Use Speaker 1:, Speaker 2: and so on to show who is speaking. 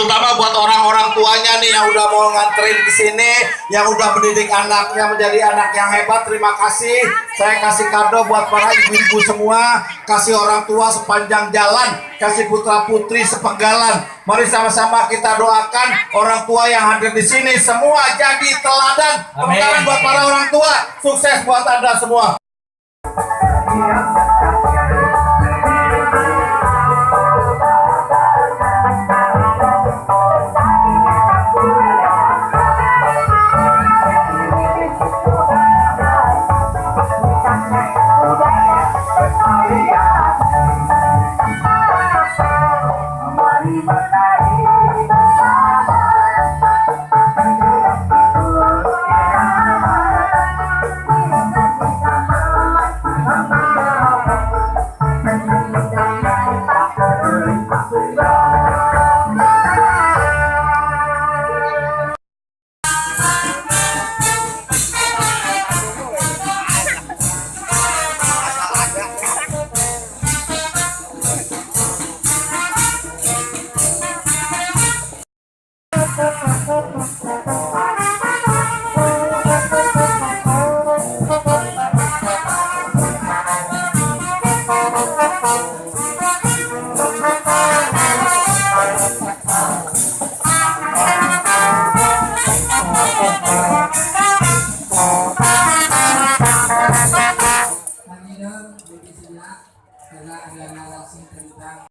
Speaker 1: terutama buat orang-orang tuanya nih yang udah mau nganterin ke sini, yang udah mendidik anaknya menjadi anak yang hebat. Terima kasih. Saya kasih kado buat para ibu-ibu semua, kasih orang tua sepanjang jalan, kasih putra-putri sepenggalan. Mari sama-sama kita doakan orang tua yang hadir di sini semua jadi teladan. Tepuk tangan buat para orang tua. Sukses buat Anda semua.